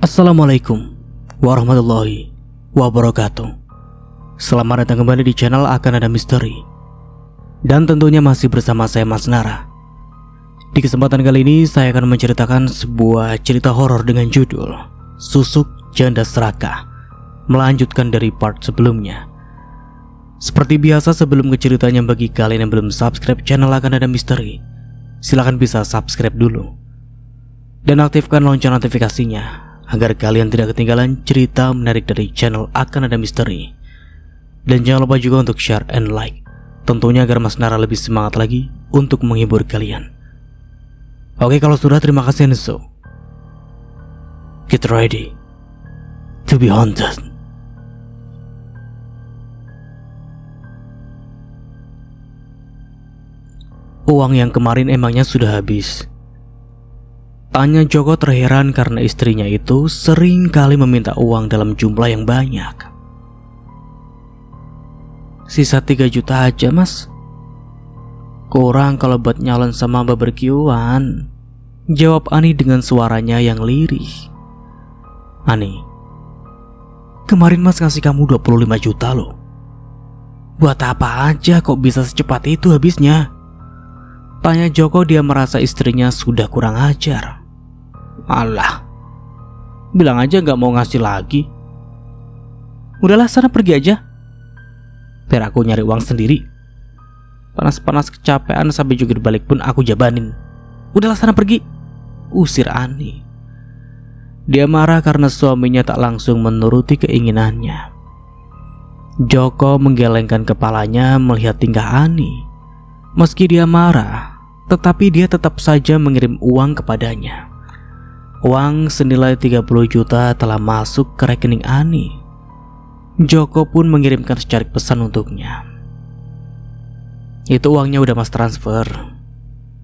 Assalamualaikum warahmatullahi wabarakatuh. Selamat datang kembali di channel Akan Ada Misteri. Dan tentunya masih bersama saya Mas Nara. Di kesempatan kali ini saya akan menceritakan sebuah cerita horor dengan judul Susuk Janda Serakah, melanjutkan dari part sebelumnya. Seperti biasa, sebelum ke ceritanya, bagi kalian yang belum subscribe channel Akan Ada Misteri, silahkan bisa subscribe dulu dan aktifkan lonceng notifikasinya agar kalian tidak ketinggalan cerita menarik dari channel Akan Ada Misteri. Dan jangan lupa juga untuk share and like, tentunya agar Mas Nara lebih semangat lagi untuk menghibur kalian. Oke, kalau sudah, terima kasih. And so, get ready to be haunted. Uang yang kemarin emangnya sudah habis? Tanya Joko terheran karena istrinya itu sering kali meminta uang dalam jumlah yang banyak. Sisa 3 juta aja, Mas. Kurang kalau buat nyalon sama barbekyuan, jawab Ani dengan suaranya yang lirih. Ani, kemarin Mas ngasih kamu 25 juta loh. Buat apa aja kok bisa secepat itu habisnya? Tanya Joko, dia merasa istrinya sudah kurang ajar. Alah, bilang aja gak mau ngasih lagi. Udahlah, sana pergi aja, biar aku nyari uang sendiri. Panas-panas kecapean sampai jungkir balik pun aku jabanin. Udahlah, sana pergi, usir Ani. Dia marah karena suaminya tak langsung menuruti keinginannya. Joko menggelengkan kepalanya melihat tingkah Ani. Meski dia marah, tetapi dia tetap saja mengirim uang kepadanya. Uang senilai 30 juta telah masuk ke rekening Ani. Joko pun mengirimkan secarik pesan untuknya. Itu uangnya udah Mas transfer.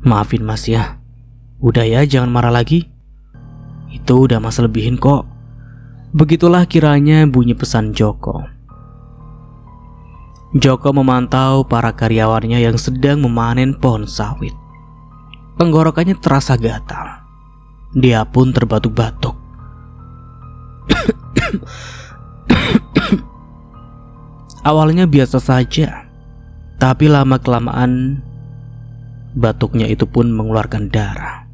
Maafin Mas ya. Udah ya, jangan marah lagi. Itu udah Mas lebihin kok. Begitulah kiranya bunyi pesan Joko. Joko memantau para karyawannya yang sedang memanen pohon sawit. Tenggorokannya terasa gatal. Dia pun terbatuk-batuk. Awalnya biasa saja, tapi lama-kelamaan batuknya itu pun mengeluarkan darah.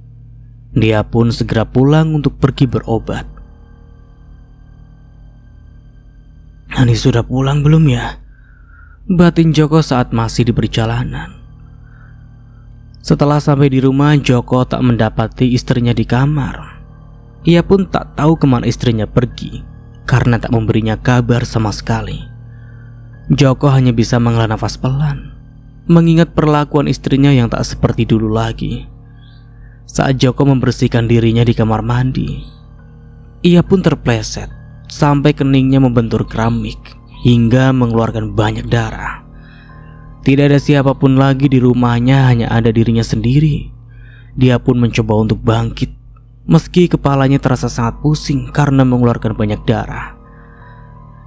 Dia pun segera pulang untuk pergi berobat. Ani sudah pulang belum ya? Batin Joko saat masih di perjalanan. Setelah sampai di rumah, Joko tak mendapati istrinya di kamar. Ia pun tak tahu kemana istrinya pergi, karena tak memberinya kabar sama sekali. Joko hanya bisa menghela nafas pelan, mengingat perlakuan istrinya yang tak seperti dulu lagi. Saat Joko membersihkan dirinya di kamar mandi, ia pun terpleset sampai keningnya membentur keramik hingga mengeluarkan banyak darah. Tidak ada siapapun lagi di rumahnya, hanya ada dirinya sendiri. Dia pun mencoba untuk bangkit, meski kepalanya terasa sangat pusing karena mengeluarkan banyak darah.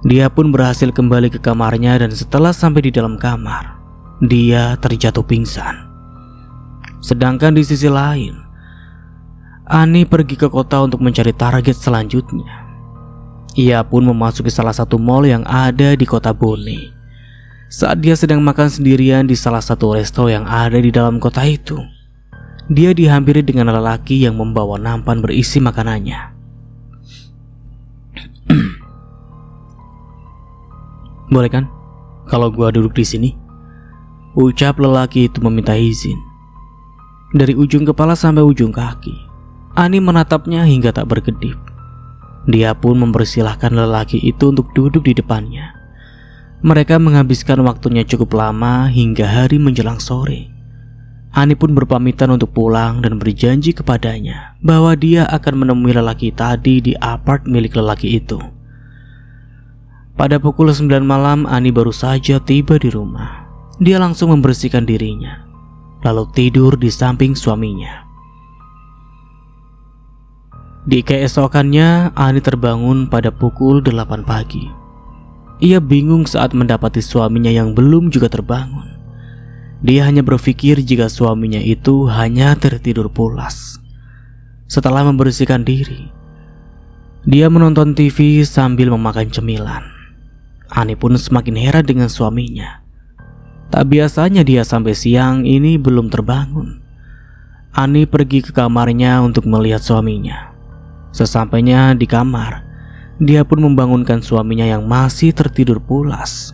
Dia pun berhasil kembali ke kamarnya, dan setelah sampai di dalam kamar, dia terjatuh pingsan. Sedangkan di sisi lain, Ani pergi ke kota untuk mencari target selanjutnya. Ia pun memasuki salah satu mall yang ada di kota Bone. Saat dia sedang makan sendirian di salah satu resto yang ada di dalam kota itu, dia dihampiri dengan lelaki yang membawa nampan berisi makanannya. Boleh kan kalau gua duduk di sini? Ucap lelaki itu meminta izin. Dari ujung kepala sampai ujung kaki, Ani menatapnya hingga tak berkedip. Dia pun mempersilahkan lelaki itu untuk duduk di depannya. Mereka menghabiskan waktunya cukup lama hingga hari menjelang sore. Ani pun berpamitan untuk pulang dan berjanji kepadanya bahwa dia akan menemui lelaki tadi di apart milik lelaki itu. Pada pukul 9 malam, Ani baru saja tiba di rumah. Dia langsung membersihkan dirinya, lalu tidur di samping suaminya. Di keesokannya, Ani terbangun pada pukul 8 pagi. Ia bingung saat mendapati suaminya yang belum juga terbangun. Dia hanya berpikir jika suaminya itu hanya tertidur pulas. Setelah membersihkan diri, Dia menonton TV sambil memakan cemilan. Ani pun semakin heran dengan suaminya. Tak biasanya dia sampai siang ini belum terbangun. Ani pergi ke kamarnya untuk melihat suaminya. Sesampainya di kamar, dia pun membangunkan suaminya yang masih tertidur pulas.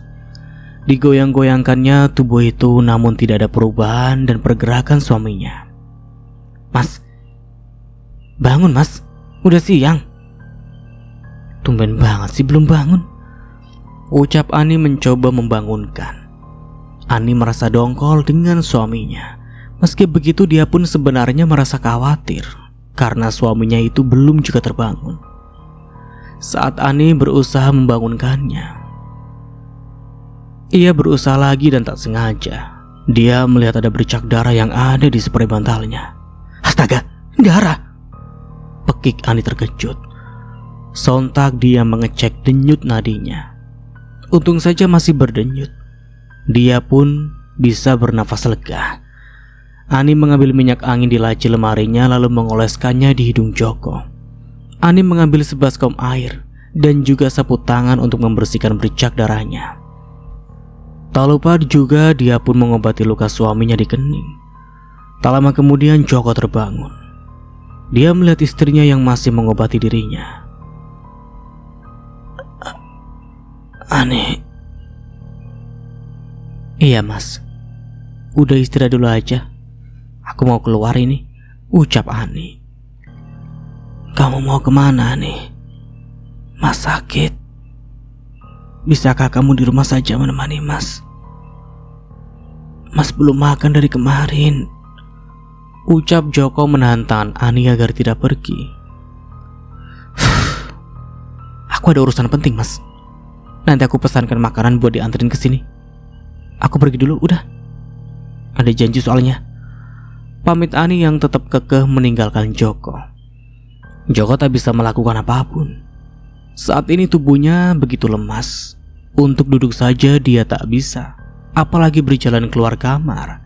Digoyang-goyangkannya tubuh itu, namun tidak ada perubahan dan pergerakan suaminya. "Mas, bangun mas, udah siang." "Tumben banget sih belum bangun," ucap Ani mencoba membangunkan. Ani merasa dongkol dengan suaminya. Meski begitu dia pun sebenarnya merasa khawatir karena suaminya itu belum juga terbangun. Saat Ani berusaha membangunkannya, ia berusaha lagi dan tak sengaja dia melihat ada bercak darah yang ada di spray bantalnya. "Astaga, darah!" Pekik Ani terkejut. Sontak dia mengecek denyut nadinya. Untung saja masih berdenyut. Dia pun bisa bernafas lega. Ani mengambil minyak angin di laci lemarinya lalu mengoleskannya di hidung Joko. Ani mengambil sebaskom air dan juga sapu tangan untuk membersihkan bercak darahnya. Tak lupa juga dia pun mengobati luka suaminya di kening. Tak lama kemudian Joko terbangun. Dia melihat istrinya yang masih mengobati dirinya. "Ani." "Iya mas, udah istirahat dulu aja. Aku mau keluar ini," ucap Ani. "Kamu mau kemana Ani?" "Mas sakit. Bisakah kamu di rumah saja menemani mas? Mas belum makan dari kemarin," ucap Joko menahan tangan Ani agar tidak pergi. "Aku ada urusan penting mas. Nanti aku pesankan makanan buat dianterin ke sini. Aku pergi dulu, udah. Ada janji soalnya." Pamit Ani yang tetap kekeh meninggalkan Joko. Joko tak bisa melakukan apapun. Saat ini tubuhnya begitu lemas. Untuk duduk saja dia tak bisa, apalagi berjalan keluar kamar.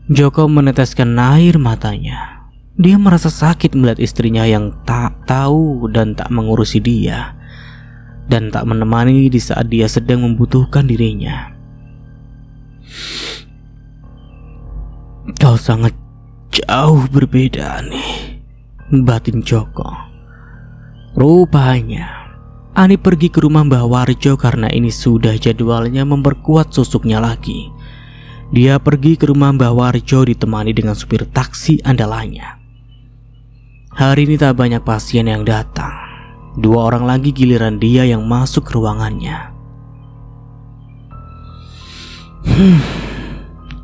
Joko meneteskan air matanya. Dia merasa sakit melihat istrinya yang tak tahu dan tak mengurusi dia, dan tak menemani di saat dia sedang membutuhkan dirinya. "Kau sangat jauh berbeda nih," batin Joko. Rupanya Ani pergi ke rumah Mbah Warjo karena ini sudah jadwalnya memperkuat susuknya lagi. Dia pergi ke rumah Mbah Warjo ditemani dengan supir taksi andalannya. Hari ini tak banyak pasien yang datang. 2 orang lagi giliran dia yang masuk ke ruangannya.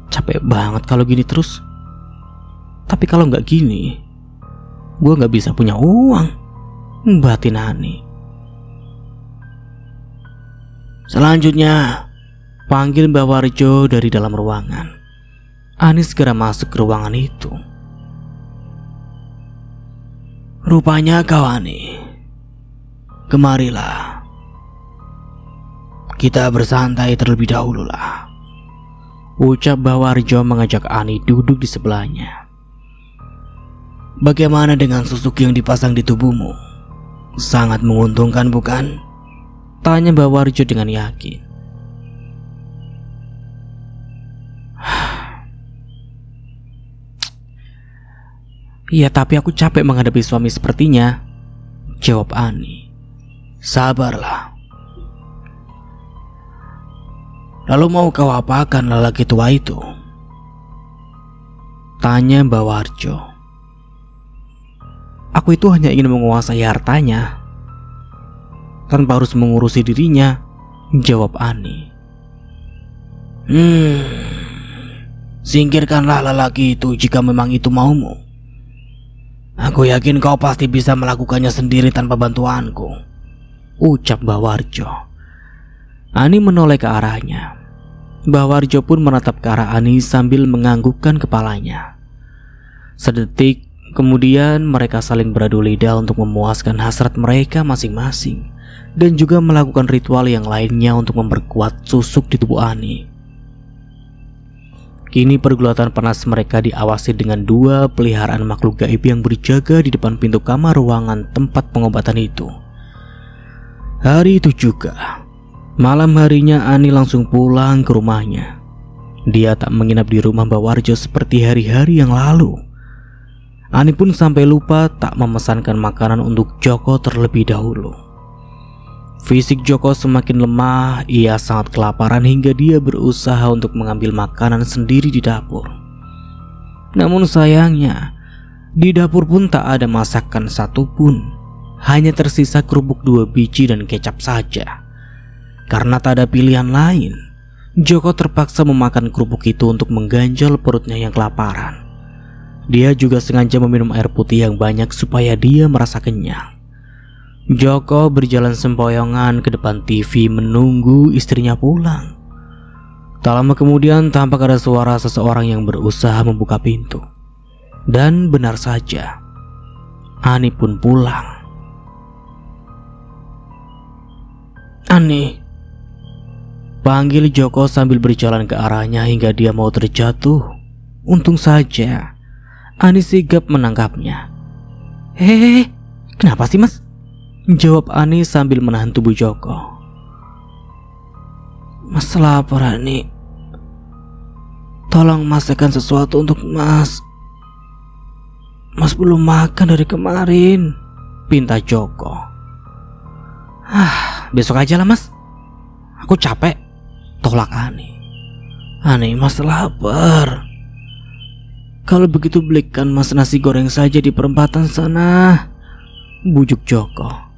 Capek banget kalau gini terus. Tapi kalau nggak gini, gue nggak bisa punya uang, batin Ani. Selanjutnya, panggil Mbak Warjo dari dalam ruangan. Ani segera masuk ke ruangan itu. "Rupanya kau Ani. Kemarilah. Kita bersantai terlebih dahulu lah," ucap Mbak Warjo mengajak Ani duduk di sebelahnya. "Bagaimana dengan susuk yang dipasang di tubuhmu? Sangat menguntungkan bukan?" tanya Mbak Warjo dengan yakin. "Iya, tapi aku capek menghadapi suami sepertinya," jawab Ani. "Sabarlah. Lalu mau kau apakan lelaki tua itu?" tanya Mbak Warjo. "Aku itu hanya ingin menguasai hartanya tanpa harus mengurusi dirinya," jawab Ani. Singkirkanlah lelaki itu jika memang itu maumu. Aku yakin kau pasti bisa melakukannya sendiri tanpa bantuanku," ucap Mbak Warjo. Ani menoleh ke arahnya. Mbak Warjo pun menatap ke arah Ani sambil menganggukkan kepalanya. Sedetik kemudian mereka saling beradu lidah untuk memuaskan hasrat mereka masing-masing, dan juga melakukan ritual yang lainnya untuk memperkuat susuk di tubuh Ani. Kini pergulatan panas mereka diawasi dengan dua peliharaan makhluk gaib yang berjaga di depan pintu kamar ruangan tempat pengobatan itu. Hari itu juga, malam harinya Ani langsung pulang ke rumahnya. Dia tak menginap di rumah Mbak Warjo seperti hari-hari yang lalu. Ani pun sampai lupa tak memesankan makanan untuk Joko terlebih dahulu. Fisik Joko semakin lemah, ia sangat kelaparan hingga dia berusaha untuk mengambil makanan sendiri di dapur. Namun sayangnya, di dapur pun tak ada masakan satupun. Hanya tersisa kerupuk 2 biji dan kecap saja. Karena tak ada pilihan lain, Joko terpaksa memakan kerupuk itu untuk mengganjal perutnya yang kelaparan. Dia juga sengaja meminum air putih yang banyak supaya dia merasa kenyang. Joko berjalan sempoyongan ke depan TV menunggu istrinya pulang. Tak lama kemudian tampak ada suara seseorang yang berusaha membuka pintu. Dan benar saja, Ani pun pulang. "Ani," panggil Joko sambil berjalan ke arahnya hingga dia mau terjatuh. Untung saja Ani sigap menangkapnya. "Hehehe, kenapa sih mas?" jawab Ani sambil menahan tubuh Joko. "Mas lapar, Ani. Tolong masakan sesuatu untuk mas. Mas belum makan dari kemarin," pinta Joko. Besok aja lah mas. Aku capek," tolak Ani. "Ani, mas lapar. Kalau begitu belikan mas nasi goreng saja di perempatan sana," bujuk Joko.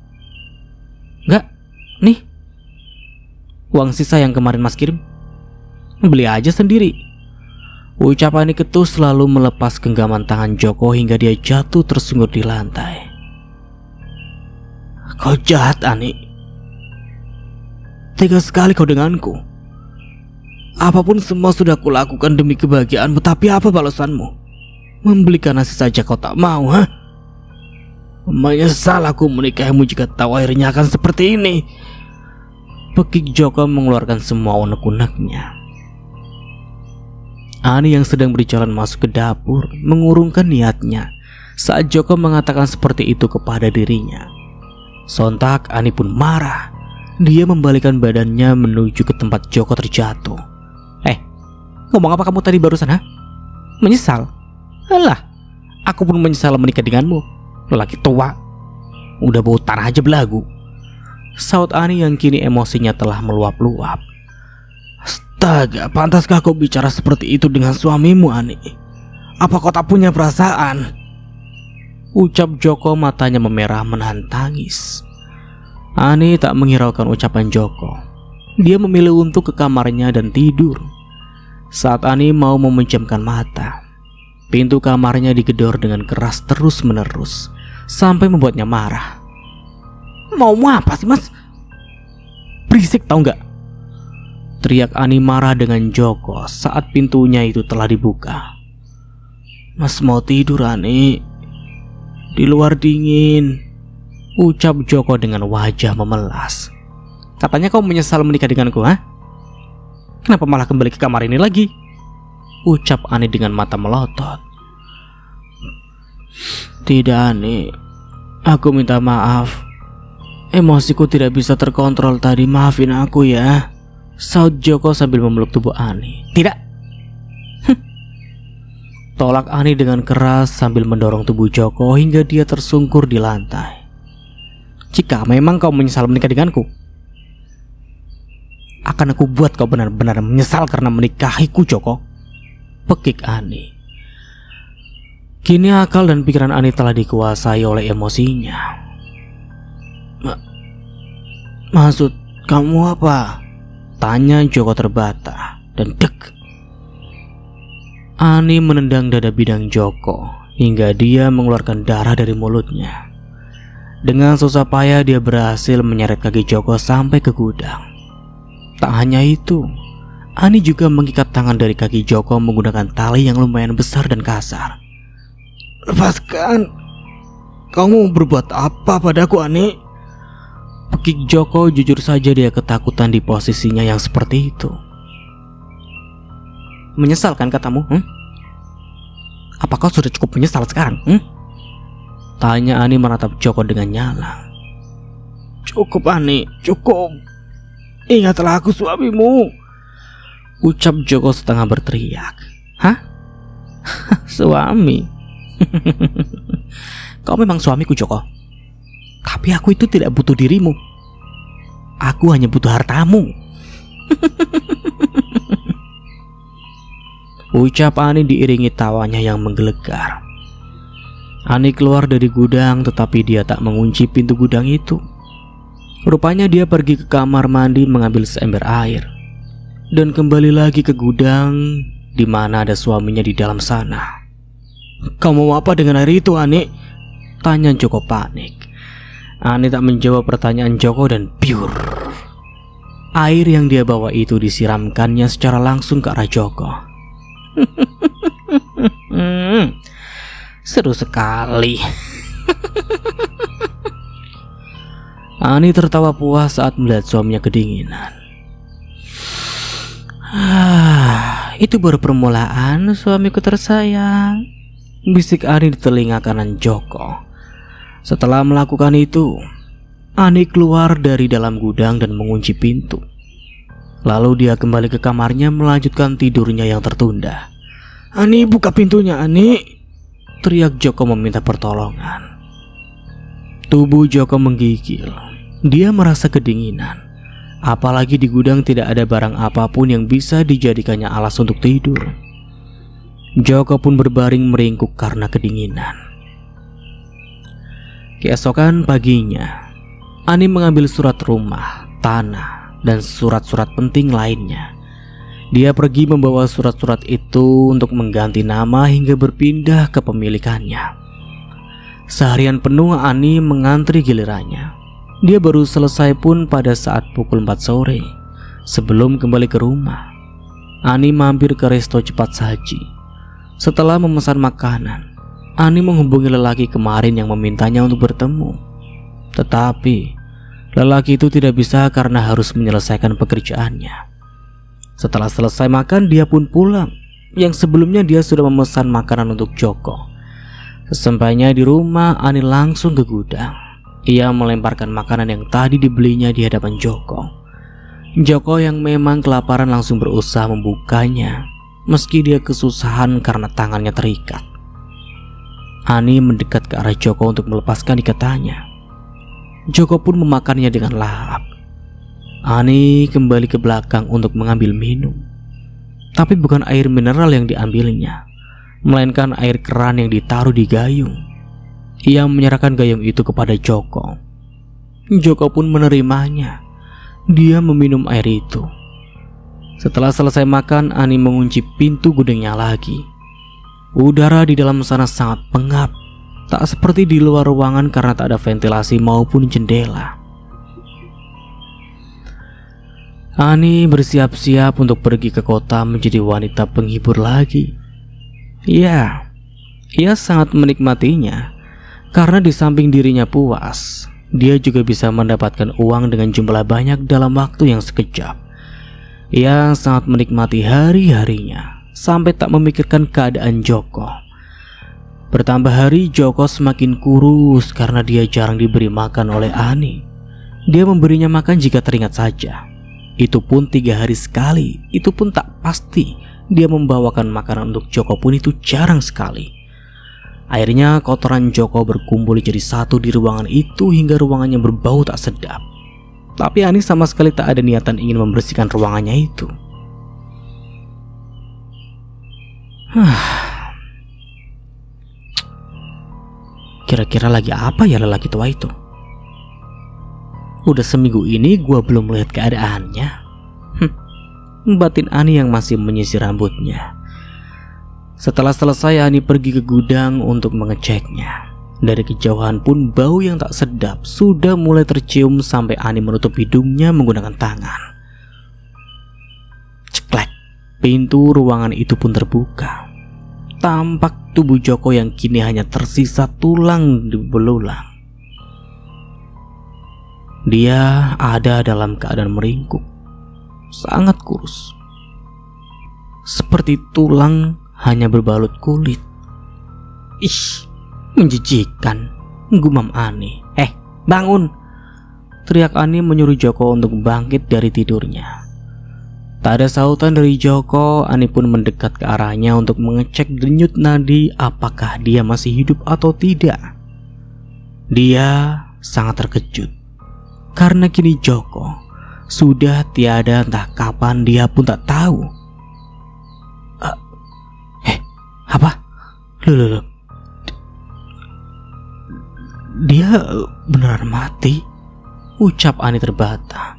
"Enggak, nih uang sisa yang kemarin mas kirim. Beli aja sendiri," ucap Ani ketus lalu melepas genggaman tangan Joko hingga dia jatuh tersungkur di lantai. "Kau jahat, Ani. Tega sekali kau denganku. Apapun semua sudah kulakukan demi kebahagiaanmu, tapi apa balasanmu? Membelikan nasi saja kau tak mau, ha? Menyesal aku menikahimu jika tahu akhirnya akan seperti ini," pekik Joko mengeluarkan semua unek-uneknya. Ani yang sedang berjalan masuk ke dapur mengurungkan niatnya saat Joko mengatakan seperti itu kepada dirinya. Sontak Ani pun marah. Dia membalikkan badannya menuju ke tempat Joko terjatuh. Ngomong apa kamu tadi barusan, ha? Menyesal? Alah, aku pun menyesal menikah denganmu. Lelaki tua, udah bau tanah aja belagu, saut Ani yang kini emosinya telah meluap-luap. "Astaga, pantaskah kau bicara seperti itu dengan suamimu, Ani? Apa kau tak punya perasaan?" ucap Joko matanya memerah menahan tangis. Ani tak menghiraukan ucapan Joko. Dia memilih untuk ke kamarnya dan tidur. Saat Ani mau memejamkan mata, pintu kamarnya digedor dengan keras terus-menerus sampai membuatnya marah. "Maumu apa sih mas? Berisik tau gak?" teriak Ani marah dengan Joko saat pintunya itu telah dibuka. "Mas mau tidur, Ani. Di luar dingin," ucap Joko dengan wajah memelas. "Katanya kau menyesal menikah denganku, ha? Kenapa malah kembali ke kamar ini lagi?" ucap Ani dengan mata melotot. "Tidak, Ani. Aku minta maaf. Emosiku tidak bisa terkontrol tadi. Maafin aku ya," saut Joko sambil memeluk tubuh Ani. "Tidak." Tolak Ani dengan keras sambil mendorong tubuh Joko hingga dia tersungkur di lantai. "Jika memang kau menyesal menikah denganku, akan aku buat kau benar-benar menyesal karena menikahiku, Joko," pekik Ani. Kini akal dan pikiran Ani telah dikuasai oleh emosinya. "Maksud kamu apa?" tanya Joko terbata dan dek. Ani menendang dada bidang Joko hingga dia mengeluarkan darah dari mulutnya. Dengan susah payah dia berhasil menyeret kaki Joko sampai ke gudang. Tak hanya itu, Ani juga mengikat tangan dari kaki Joko menggunakan tali yang lumayan besar dan kasar. "Lepaskan! Kamu berbuat apa padaku, Ani?" pekik Joko. Jujur saja dia ketakutan di posisinya yang seperti itu. Menyesal kan katamu? Apa kau sudah cukup menyesal sekarang? Tanya Ani menatap Joko dengan nyala. Cukup Ani, cukup. Ingatlah aku suamimu, ucap Joko setengah berteriak. Hah? Suami? Kau memang suamiku Joko. Tapi aku itu tidak butuh dirimu. Aku hanya butuh hartamu. Ucap Ani diiringi tawanya yang menggelegar. Ani keluar dari gudang tetapi dia tak mengunci pintu gudang itu. Rupanya dia pergi ke kamar mandi mengambil seember air dan kembali lagi ke gudang di mana ada suaminya di dalam sana. Kamu mau apa dengan air itu, Ani? Tanya Joko panik. Ani tak menjawab pertanyaan Joko dan piur. Air yang dia bawa itu disiramkannya secara langsung ke arah Joko. Seru sekali. Ani tertawa puas saat melihat suaminya kedinginan. Itu baru permulaan, suamiku tersayang, bisik Ani di telinga kanan Joko. Setelah melakukan itu, Ani keluar dari dalam gudang dan mengunci pintu. Lalu dia kembali ke kamarnya melanjutkan tidurnya yang tertunda. Ani, buka pintunya, Ani, teriak Joko meminta pertolongan. Tubuh Joko menggigil. Dia merasa kedinginan. Apalagi di gudang tidak ada barang apapun yang bisa dijadikannya alas untuk tidur. Joko pun berbaring meringkuk karena kedinginan. Keesokan paginya, Ani mengambil surat rumah, tanah, dan surat-surat penting lainnya. Dia pergi membawa surat-surat itu untuk mengganti nama hingga berpindah ke pemilikannya. Seharian penuh Ani mengantri gilirannya. Dia baru selesai pun pada saat pukul 4 sore. Sebelum kembali ke rumah, Ani mampir ke resto cepat saji. Setelah memesan makanan, Ani menghubungi lelaki kemarin yang memintanya untuk bertemu. Tetapi lelaki itu tidak bisa karena harus menyelesaikan pekerjaannya. Setelah selesai makan, dia pun pulang. Yang sebelumnya dia sudah memesan makanan untuk Joko. Sesampainya di rumah, Ani langsung ke gudang. Ia melemparkan makanan yang tadi dibelinya di hadapan Joko. Joko yang memang kelaparan langsung berusaha membukanya, meski dia kesusahan karena tangannya terikat. Ani mendekat ke arah Joko untuk melepaskan ikatannya. Joko pun memakannya dengan lahap. Ani kembali ke belakang untuk mengambil minum. Tapi bukan air mineral yang diambilnya, melainkan air keran yang ditaruh di gayung. Ia menyerahkan gayung itu kepada Joko. Joko pun menerimanya. Dia meminum air itu. Setelah selesai makan, Ani mengunci pintu gudangnya lagi. Udara di dalam sana sangat pengap, tak seperti di luar ruangan karena tak ada ventilasi maupun jendela. Ani bersiap-siap untuk pergi ke kota menjadi wanita penghibur lagi. Ya, ia sangat menikmatinya. Karena di samping dirinya puas, dia juga bisa mendapatkan uang dengan jumlah banyak dalam waktu yang sekejap. Ia sangat menikmati hari-harinya sampai tak memikirkan keadaan Joko. Bertambah hari, Joko semakin kurus karena dia jarang diberi makan oleh Ani. Dia memberinya makan jika teringat saja. Itu pun 3 hari sekali. Itu pun tak pasti. Dia membawakan makanan untuk Joko pun itu jarang sekali. Akhirnya kotoran Joko berkumpul jadi satu di ruangan itu hingga ruangannya berbau tak sedap. Tapi Ani sama sekali tak ada niatan ingin membersihkan ruangannya itu. Kira-kira lagi apa ya lelaki tua itu? Udah seminggu ini gua belum melihat keadaannya. Batin Ani yang masih menyisir rambutnya. Setelah selesai, Ani pergi ke gudang untuk mengeceknya. Dari kejauhan pun bau yang tak sedap sudah mulai tercium sampai Ani menutup hidungnya menggunakan tangan. Ceklek, pintu ruangan itu pun terbuka. Tampak tubuh Joko yang kini hanya tersisa tulang di belulang. Dia ada dalam keadaan meringkuk, sangat kurus. seperti tulang hanya berbalut kulit. Ih, menjijikkan, gumam Ani. Bangun! Teriak Ani menyuruh Joko untuk bangkit dari tidurnya. Tak ada sautan dari Joko, Ani pun mendekat ke arahnya untuk mengecek denyut nadi apakah dia masih hidup atau tidak. Dia sangat terkejut karena kini Joko sudah tiada, entah kapan dia pun tak tahu. Apa? Loh. Dia beneran mati? Ucap Ani terbata.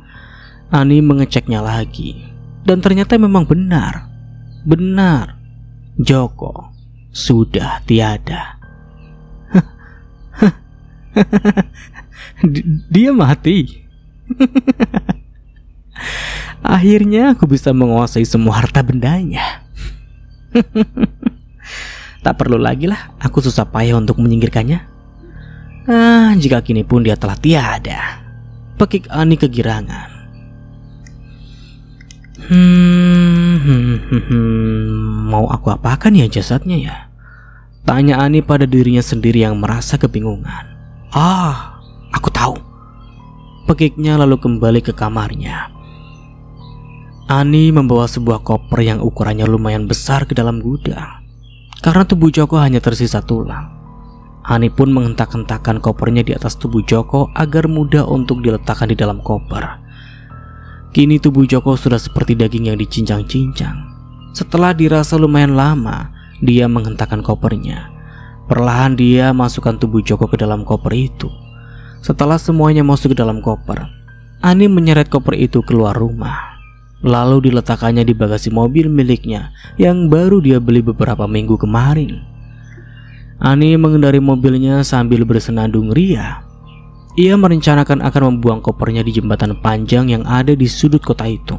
Ani mengeceknya lagi, dan ternyata memang benar. Joko sudah tiada. Dia mati. Akhirnya aku bisa menguasai semua harta bendanya. Tak perlu lagi lah aku susah payah untuk menyingkirkannya. Jika kini pun dia telah tiada. Pekik Ani kegirangan. Mau aku apakan ya jasadnya ya? Tanya Ani pada dirinya sendiri yang merasa kebingungan. Aku tahu. Pekiknya lalu kembali ke kamarnya. Ani membawa sebuah koper yang ukurannya lumayan besar ke dalam gudang. Karena tubuh Joko hanya tersisa tulang, Ani pun menghentak-hentakkan kopernya di atas tubuh Joko agar mudah untuk diletakkan di dalam koper. Kini tubuh Joko sudah seperti daging yang dicincang-cincang. Setelah dirasa lumayan lama, dia menghentakkan kopernya. Perlahan dia masukkan tubuh Joko ke dalam koper itu. Setelah semuanya masuk ke dalam koper, Ani menyeret koper itu keluar rumah. Lalu diletakkannya di bagasi mobil miliknya yang baru dia beli beberapa minggu kemarin. Ani mengendari mobilnya sambil bersenandung ria. Ia merencanakan akan membuang kopernya di jembatan panjang yang ada di sudut kota itu.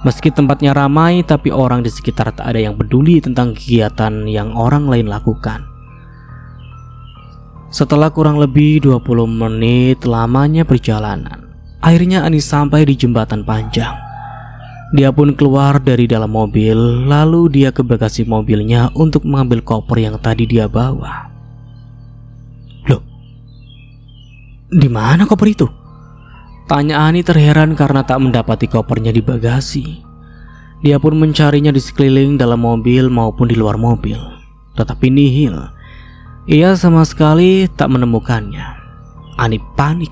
Meski tempatnya ramai, tapi orang di sekitar tak ada yang peduli tentang kegiatan yang orang lain lakukan. Setelah kurang lebih 20 menit lamanya perjalanan, akhirnya Ani sampai di jembatan panjang. Dia pun keluar dari dalam mobil, lalu dia ke bagasi mobilnya untuk mengambil koper yang tadi dia bawa. Loh, di mana koper itu? Tanya Ani terheran karena tak mendapati kopernya di bagasi. Dia pun mencarinya di sekeliling dalam mobil maupun di luar mobil, tetapi nihil. Ia sama sekali tak menemukannya. Ani panik.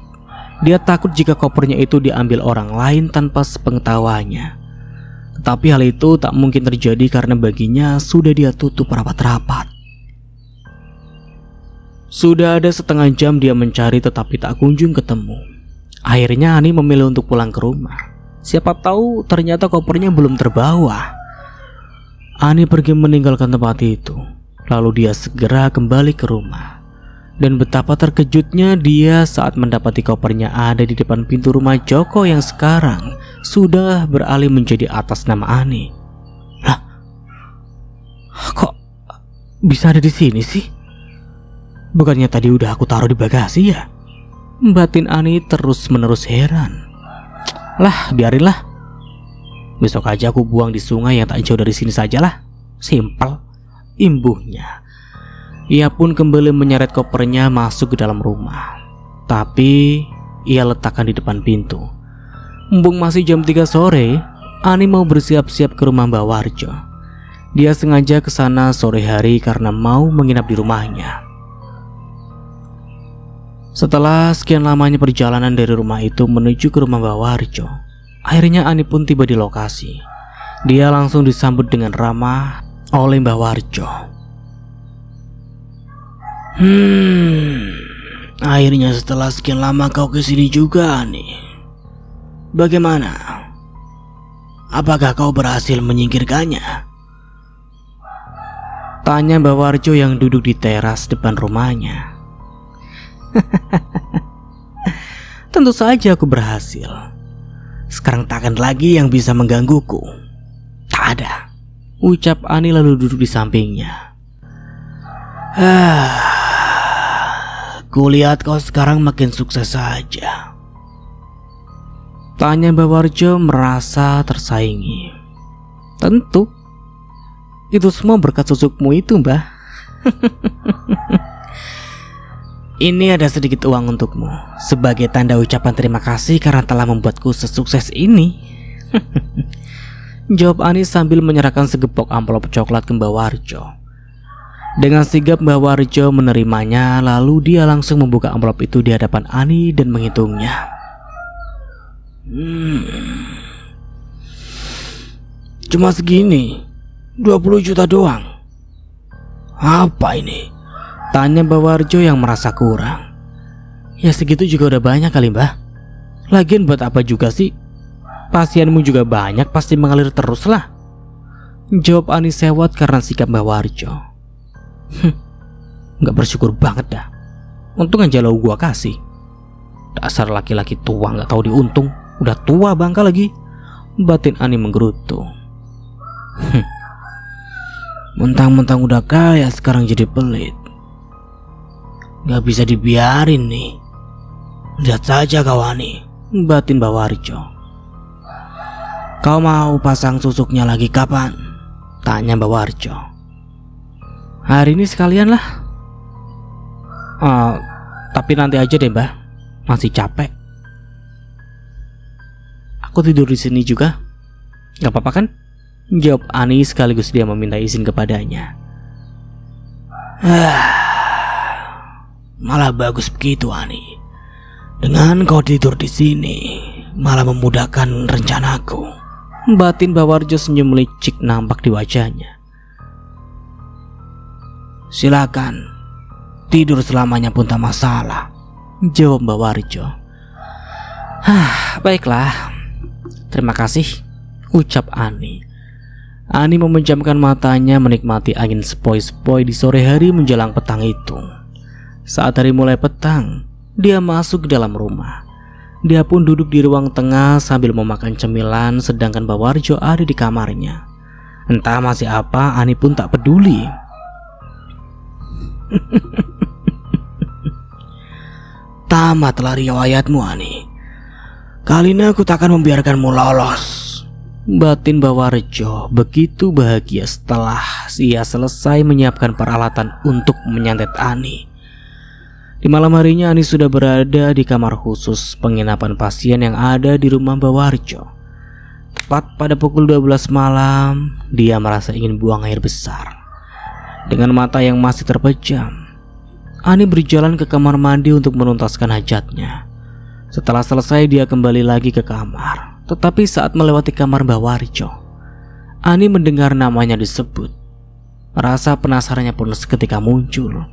Dia takut jika kopernya itu diambil orang lain tanpa sepengetahuannya. Tetapi hal itu tak mungkin terjadi karena baginya sudah dia tutup rapat-rapat. Sudah ada setengah jam dia mencari tetapi tak kunjung ketemu. Akhirnya Ani memilih untuk pulang ke rumah. Siapa tahu ternyata kopernya belum terbawa. Ani pergi meninggalkan tempat itu. Lalu dia segera kembali ke rumah. Dan betapa terkejutnya dia saat mendapati kopernya ada di depan pintu rumah Joko yang sekarang sudah beralih menjadi atas nama Ani. Lah, kok bisa ada di sini sih? Bukannya tadi udah aku taruh di bagasi ya? Batin Ani terus-menerus heran. Lah, biarinlah. Besok aja aku buang di sungai yang tak jauh dari sini sajalah. Simpel, imbuhnya. Ia pun kembali menyeret kopernya masuk ke dalam rumah. Tapi ia letakkan di depan pintu. Mumpung masih jam 3 sore, Ani mau bersiap-siap ke rumah Mbak Warjo. Dia sengaja ke sana sore hari karena mau menginap di rumahnya. Setelah sekian lamanya perjalanan dari rumah itu menuju ke rumah Mbak Warjo, akhirnya Ani pun tiba di lokasi. Dia langsung disambut dengan ramah oleh Mbak Warjo. Akhirnya setelah sekian lama kau kesini juga, Ani. Bagaimana? Apakah kau berhasil menyingkirkannya? Tanya Mbak Warjo yang duduk di teras depan rumahnya. Tentu saja aku berhasil. Sekarang tak akan lagi yang bisa menggangguku. Tak ada, ucap Ani lalu duduk di sampingnya. Kulihat kau sekarang makin sukses saja. Tanya Mbak Warjo merasa tersaingi. Tentu, Itu semua berkat susukmu itu, Mbah. Ini ada sedikit uang untukmu sebagai tanda ucapan terima kasih karena telah membuatku sesukses ini. Jawab Ani sambil menyerahkan segepok amplop coklat ke Mbah Warjo. Dengan sigap Mbah Warjo menerimanya, lalu dia langsung membuka amplop itu di hadapan Ani dan menghitungnya. Cuma segini, 20 juta doang. Apa ini? Tanya Mbah Warjo yang merasa kurang. Ya segitu juga udah banyak kali, Mbah. Lagian buat apa juga sih? Pasienmu juga banyak, pasti mengalir terus lah. Jawab Ani sewot karena sikap Mbah Warjo. Gak bersyukur banget dah. Untung aja lo gua kasih. Dasar laki-laki tua gak tahu diuntung. Udah tua bangka lagi. Batin Ani menggerutu. Mentang-mentang udah kaya sekarang jadi pelit. Gak bisa dibiarin nih. Lihat saja kau Ani, batin Mbah Warjo. Kau mau pasang susuknya lagi kapan? Tanya Mbah Warjo. Hari ini sekalian lah. Tapi nanti aja deh, Mbah. Masih capek. Aku tidur di sini juga. Gak apa-apa kan? Jawab Ani sekaligus dia meminta izin kepadanya. Malah bagus begitu Ani. Dengan kau tidur di sini, malah memudahkan rencanaku. Batin Mbah Warjo senyum licik nampak di wajahnya. Silakan, tidur selamanya pun tak masalah. Jawab Mbah Warjo. Baiklah. Terima kasih, ucap Ani. Ani memejamkan matanya menikmati angin sepoi-sepoi di sore hari menjelang petang itu. Saat hari mulai petang, dia masuk ke dalam rumah. Dia pun duduk di ruang tengah sambil memakan cemilan, sedangkan Mbah Warjo ada di kamarnya. Entah masih apa, Ani pun tak peduli. Tamatlah riwayatmu Ani. Kali ini aku takkan membiarkanmu lolos. Batin Mbah Warjo begitu bahagia setelah ia selesai menyiapkan peralatan untuk menyantet Ani. Di malam harinya Ani sudah berada di kamar khusus penginapan pasien yang ada di rumah Mbah Warjo. Tepat pada pukul 12 malam, dia merasa ingin buang air besar. Dengan mata yang masih terpejam, Ani berjalan ke kamar mandi untuk menuntaskan hajatnya. Setelah selesai dia kembali lagi ke kamar. Tetapi saat melewati kamar Mbah Warjo, Ani mendengar namanya disebut. Rasa penasarannya pun seketika muncul.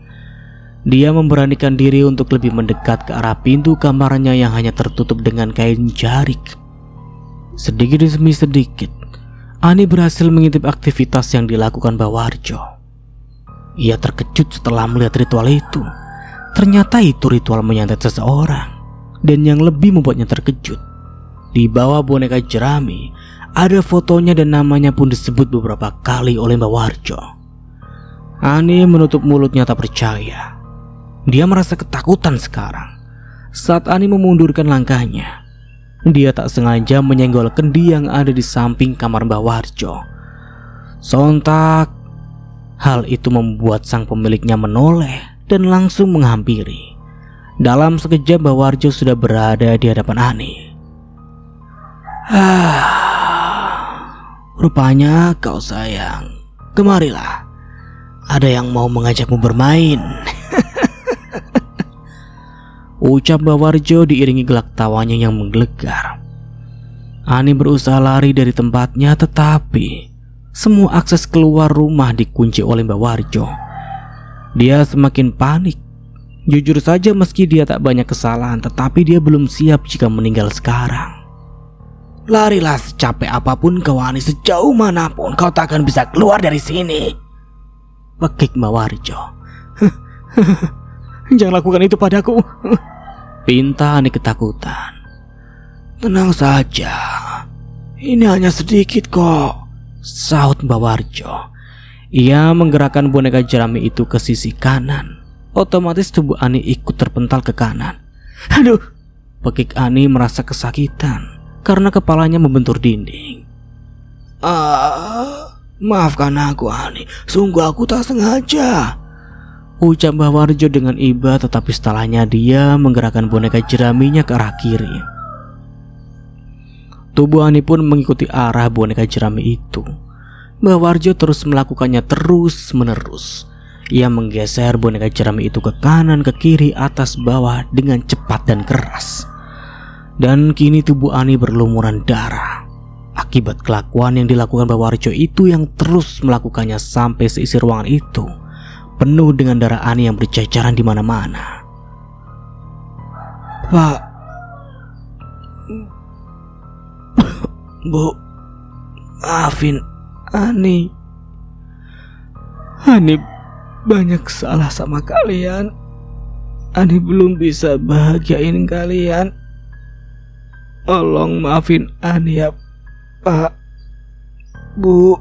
Dia memberanikan diri untuk lebih mendekat ke arah pintu kamarnya yang hanya tertutup dengan kain jarik. Sedikit demi sedikit, Ani berhasil mengintip aktivitas yang dilakukan Mbah Warjo. Ia terkejut setelah melihat ritual itu. Ternyata itu ritual menyantet seseorang. Dan yang lebih membuatnya terkejut, di bawah boneka jerami ada fotonya dan namanya pun disebut beberapa kali oleh Mbah Warjo. Ani menutup mulutnya tak percaya. Dia merasa ketakutan sekarang. Saat Ani memundurkan langkahnya, dia tak sengaja menyenggol kendi yang ada di samping kamar Mbah Warjo. Sontak, hal itu membuat sang pemiliknya menoleh dan langsung menghampiri. Dalam sekejap Mbah Warjo sudah berada di hadapan Ani. Rupanya kau sayang. Kemarilah. Ada yang mau mengajakmu bermain. Ucap Mbah Warjo diiringi gelak tawanya yang menggelegar. Ani berusaha lari dari tempatnya, tetapi semua akses keluar rumah dikunci oleh Mbah Warjo. Dia semakin panik. Jujur saja meski dia tak banyak kesalahan, tetapi dia belum siap jika meninggal sekarang. Larilah secapek apapun kau Ani, sejauh manapun kau tak akan bisa keluar dari sini. Pekik Mbah Warjo. Jangan lakukan itu padaku. Pinta Ani ketakutan. Tenang saja, ini hanya sedikit kok, sahut Mbah Warjo. Ia menggerakkan boneka jerami itu ke sisi kanan. Otomatis tubuh Ani ikut terpental ke kanan. Aduh, pekik Ani merasa kesakitan karena kepalanya membentur dinding. Maafkan aku Ani, sungguh aku tak sengaja, ucap Mbah Warjo dengan iba, tetapi setelahnya dia menggerakkan boneka jeraminya ke arah kiri. Tubuh Ani pun mengikuti arah boneka jerami itu. Mbah Warjo terus melakukannya terus menerus. Ia menggeser boneka jerami itu ke kanan, ke kiri, atas, bawah dengan cepat dan keras. Dan kini tubuh Ani berlumuran darah akibat kelakuan yang dilakukan Mbah Warjo itu yang terus melakukannya sampai seisi ruangan itu penuh dengan darah Ani yang berceceran di mana-mana. Pak, Bu, maafin Ani. Ani banyak salah sama kalian. Ani belum bisa bahagiain kalian. Tolong maafin Ani ya, Pak, Bu.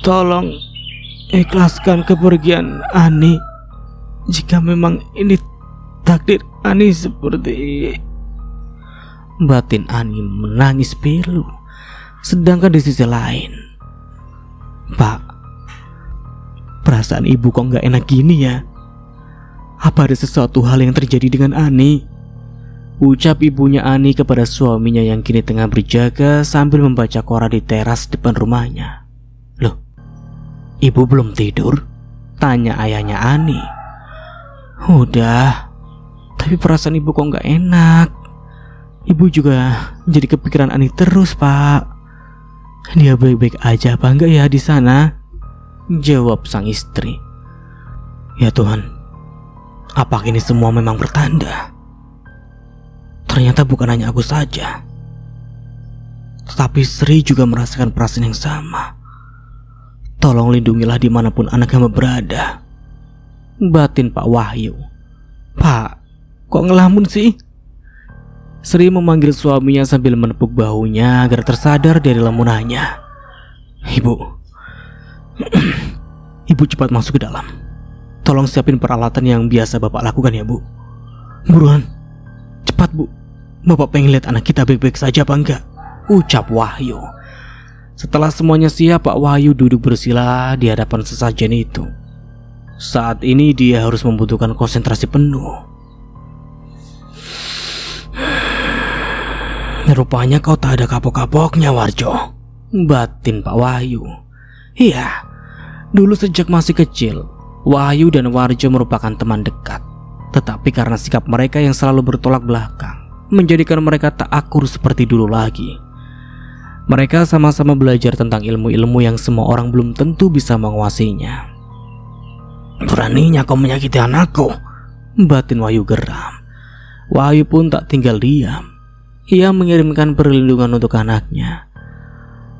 Tolong ikhlaskan kepergian Ani. Jika memang ini takdir Ani seperti... Batin Ani menangis pilu. Sedangkan di sisi lain, Pak, perasaan ibu kok gak enak gini ya? Apa ada sesuatu hal yang terjadi dengan Ani? Ucap ibunya Ani kepada suaminya yang kini tengah berjaga sambil membaca koran di teras depan rumahnya. Loh, ibu belum tidur? Tanya ayahnya Ani. Udah, tapi perasaan ibu kok gak enak. Ibu juga jadi kepikiran Ani terus, Pak. Dia baik-baik aja apa enggak ya di sana? Jawab sang istri. Ya Tuhan, apakah ini semua memang bertanda? Ternyata bukan hanya aku saja, tetapi Sri juga merasakan perasaan yang sama. Tolong lindungilah dimanapun anak hamba berada. Batin Pak Wahyu. Pak, kok ngelamun sih? Sri memanggil suaminya sambil menepuk bahunya agar tersadar dari lamunannya. Ibu, Ibu cepat masuk ke dalam. Tolong siapin peralatan yang biasa Bapak lakukan ya, Bu. Buruan, cepat Bu. Bapak pengen lihat anak kita baik-baik saja apa enggak? Ucap Wahyu. Setelah semuanya siap, Pak Wahyu duduk bersila di hadapan sesajen itu. Saat ini dia harus membutuhkan konsentrasi penuh. Rupanya kau tak ada kapok-kapoknya, Warjo. Batin Pak Wahyu. Iya, dulu sejak masih kecil, Wahyu dan Warjo merupakan teman dekat. Tetapi karena sikap mereka yang selalu bertolak belakang, menjadikan mereka tak akur seperti dulu lagi. Mereka sama-sama belajar tentang ilmu-ilmu yang semua orang belum tentu bisa menguasainya. Beraninya kau menyakiti anakku, batin Wahyu geram. Wahyu pun tak tinggal diam. Ia mengirimkan perlindungan untuk anaknya.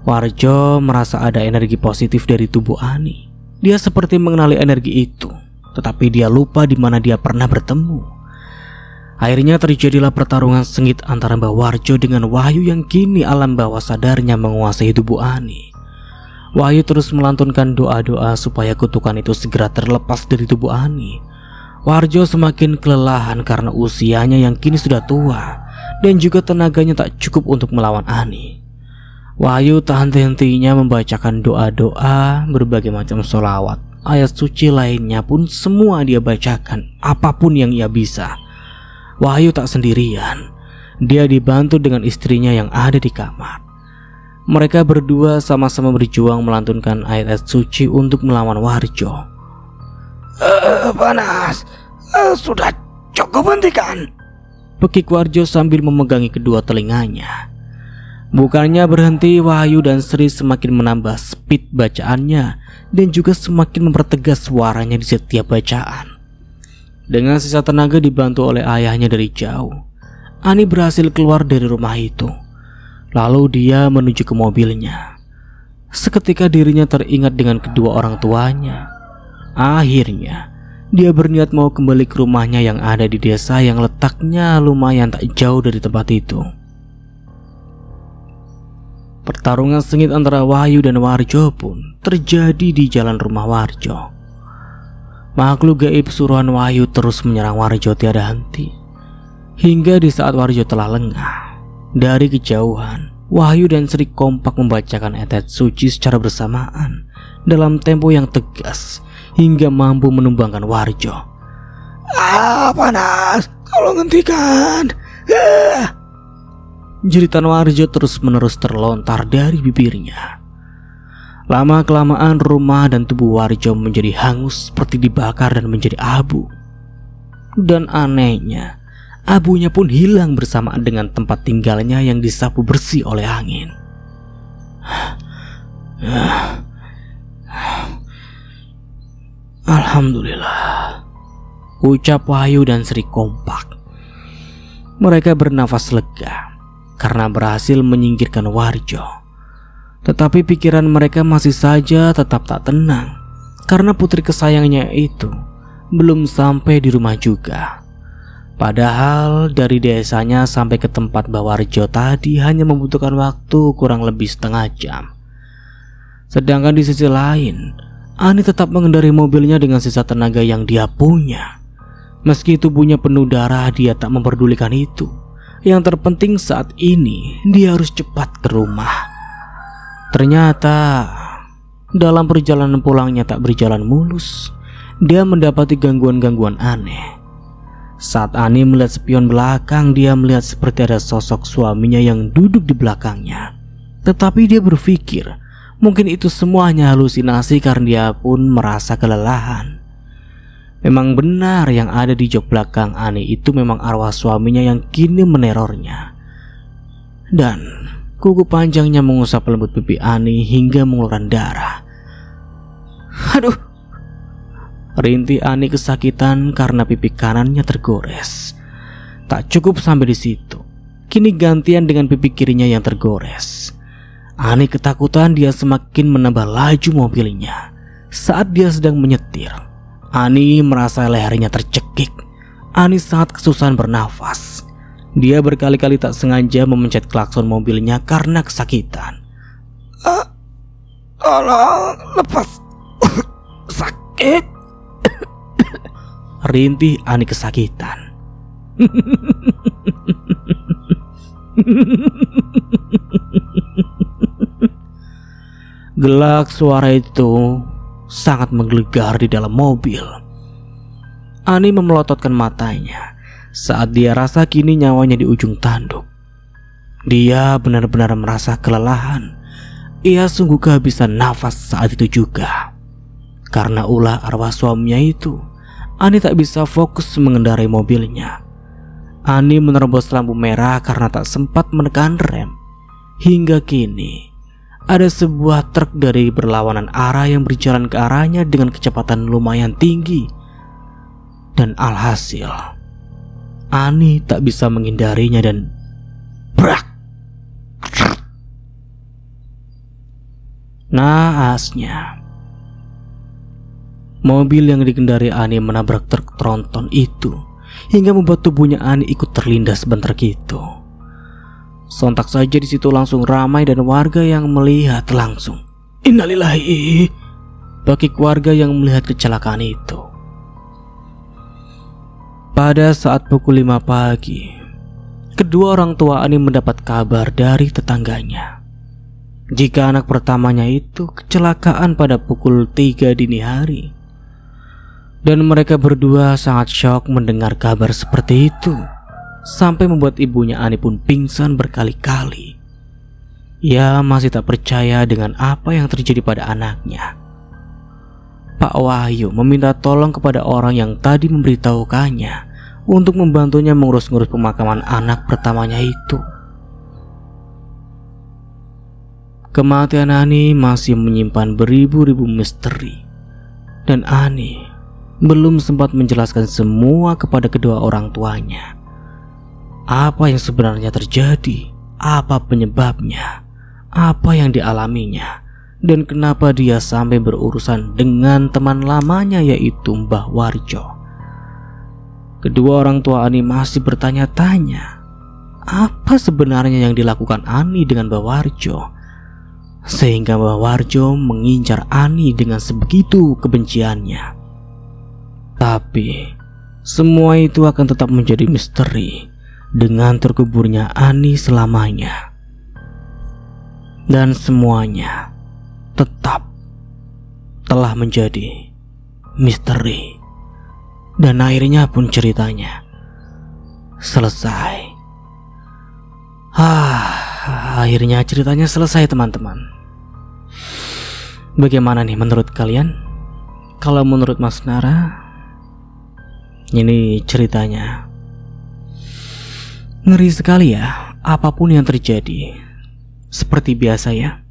Warjo merasa ada energi positif dari tubuh Ani. Dia seperti mengenali energi itu, tetapi dia lupa di mana dia pernah bertemu. Akhirnya terjadilah pertarungan sengit antara Mbah Warjo dengan Wahyu yang kini alam bawah sadarnya menguasai tubuh Ani. Wahyu terus melantunkan doa-doa supaya kutukan itu segera terlepas dari tubuh Ani. Warjo semakin kelelahan karena usianya yang kini sudah tua dan juga tenaganya tak cukup untuk melawan Ani. Wahyu tak henti-hentinya membacakan doa-doa, berbagai macam sholawat, ayat suci lainnya pun semua dia bacakan, apapun yang ia bisa. Wahyu tak sendirian, dia dibantu dengan istrinya yang ada di kamar. Mereka berdua sama-sama berjuang melantunkan ayat-ayat suci untuk melawan Warjo. Panas, sudah cukup hentikan, pekik Warjo sambil memegangi kedua telinganya. Bukannya berhenti, Wahyu dan Sri semakin menambah speed bacaannya dan juga semakin mempertegas suaranya di setiap bacaan. Dengan sisa tenaga dibantu oleh ayahnya dari jauh, Ani berhasil keluar dari rumah itu. Lalu dia menuju ke mobilnya. Seketika dirinya teringat dengan kedua orang tuanya. Akhirnya dia berniat mau kembali ke rumahnya yang ada di desa yang letaknya lumayan tak jauh dari tempat itu. Pertarungan sengit antara Wahyu dan Warjo pun terjadi di jalan rumah Warjo. Makhluk gaib suruhan Wahyu terus menyerang Warjo tiada henti. Hingga di saat Warjo telah lengah, dari kejauhan Wahyu dan Sri kompak membacakan ayat suci secara bersamaan dalam tempo yang tegas hingga mampu menumbangkan Warjo. Panas, tolong hentikan. Jeritan Warjo terus-menerus terlontar dari bibirnya. Lama-kelamaan rumah dan tubuh Warjo menjadi hangus seperti dibakar dan menjadi abu. Dan anehnya, abunya pun hilang bersamaan dengan tempat tinggalnya yang disapu bersih oleh angin. Alhamdulillah, ucap Wahyu dan Sri kompak. Mereka bernafas lega karena berhasil menyingkirkan Warjo. Tetapi pikiran mereka masih saja tetap tak tenang karena putri kesayangannya itu belum sampai di rumah juga. Padahal dari desanya sampai ke tempat Bawarjo tadi hanya membutuhkan waktu kurang lebih setengah jam. Sedangkan di sisi lain, Ani tetap mengendarai mobilnya dengan sisa tenaga yang dia punya. Meski tubuhnya penuh darah, dia tak memperdulikan itu. Yang terpenting saat ini, dia harus cepat ke rumah. Ternyata, dalam perjalanan pulangnya tak berjalan mulus. Dia mendapati gangguan-gangguan aneh. Saat Ani melihat spion belakang, dia melihat seperti ada sosok suaminya yang duduk di belakangnya. Tetapi dia berpikir, mungkin itu semuanya halusinasi karena dia pun merasa kelelahan. Memang benar yang ada di jok belakang Ani itu memang arwah suaminya yang kini menerornya. Dan kuku panjangnya mengusap lembut pipi Ani hingga mengeluarkan darah. Aduh! Rintih Ani kesakitan karena pipi kanannya tergores. Tak cukup sampai di situ. Kini gantian dengan pipi kirinya yang tergores. Ani ketakutan, dia semakin menambah laju mobilnya. Saat dia sedang menyetir, Ani merasa lehernya tercekik. Ani sangat kesusahan bernafas. Dia berkali-kali tak sengaja memencet klakson mobilnya karena kesakitan. Tolong lepas. Sakit. Rintih Ani kesakitan. Gelak suara itu sangat menggelegar di dalam mobil. Ani memelototkan matanya saat dia rasa kini nyawanya di ujung tanduk. Dia benar-benar merasa kelelahan. Ia sungguh kehabisan nafas saat itu juga. Karena ulah arwah suaminya itu, Ani tak bisa fokus mengendarai mobilnya. Ani menerobos lampu merah karena tak sempat menekan rem. Hingga kini, ada sebuah truk dari berlawanan arah yang berjalan ke arahnya dengan kecepatan lumayan tinggi. Dan alhasil, Ani tak bisa menghindarinya dan brak. Naasnya, mobil yang dikendari Ani menabrak truk tronton itu hingga membuat tubuhnya Ani ikut terlindas sebentar gitu. Sontak saja di situ langsung ramai dan warga yang melihat langsung. Innalillahi, bagi warga yang melihat kecelakaan itu. Pada saat pukul 5 pagi, kedua orang tua Ani mendapat kabar dari tetangganya jika anak pertamanya itu kecelakaan pada pukul 3 dini hari. Dan mereka berdua sangat syok mendengar kabar seperti itu, sampai membuat ibunya Ani pun pingsan berkali-kali. Ia masih tak percaya dengan apa yang terjadi pada anaknya. Pak Wahyu meminta tolong kepada orang yang tadi memberitahukannya untuk membantunya mengurus-ngurus pemakaman anak pertamanya itu. Kematian Ani masih menyimpan beribu-ribu misteri, dan Ani belum sempat menjelaskan semua kepada kedua orang tuanya. Apa yang sebenarnya terjadi, apa penyebabnya, apa yang dialaminya, dan kenapa dia sampai berurusan dengan teman lamanya yaitu Mbah Warjo. Kedua orang tua Ani masih bertanya-tanya, apa sebenarnya yang dilakukan Ani dengan Mbah Warjo, sehingga Mbah Warjo mengincar Ani dengan sebegitu kebenciannya. Tapi semua itu akan tetap menjadi misteri dengan terkuburnya Ani selamanya. Dan semuanya tetap telah menjadi misteri. Dan akhirnya pun ceritanya selesai. Akhirnya ceritanya selesai, teman-teman. Bagaimana nih menurut kalian? Kalau menurut Mas Nara, ini ceritanya ngeri sekali ya. Apapun yang terjadi, seperti biasa ya,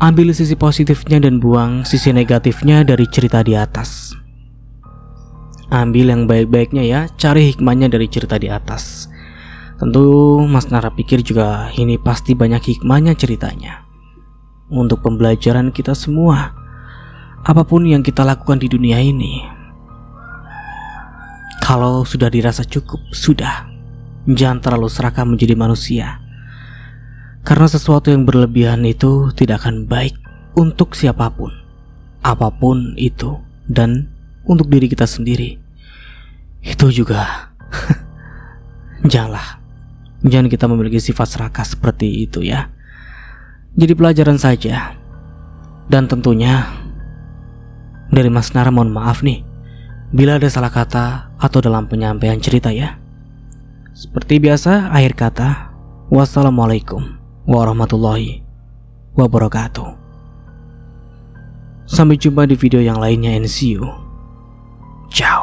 ambil sisi positifnya dan buang sisi negatifnya dari cerita di atas. Ambil yang baik-baiknya ya, cari hikmahnya dari cerita di atas. Tentu Mas Nara pikir juga ini pasti banyak hikmahnya ceritanya, untuk pembelajaran kita semua. Apapun yang kita lakukan di dunia ini, kalau sudah dirasa cukup, sudah. Jangan terlalu serakah menjadi manusia, karena sesuatu yang berlebihan itu tidak akan baik untuk siapapun, apapun itu. Dan untuk diri kita sendiri itu juga jangan kita memiliki sifat serakah seperti itu ya. Jadi pelajaran saja. Dan tentunya dari Mas Nara mohon maaf nih bila ada salah kata atau dalam penyampaian cerita ya. Seperti biasa, akhir kata, wassalamualaikum warahmatullahi wabarakatuh. Sampai jumpa di video yang lainnya, and see you. Ciao.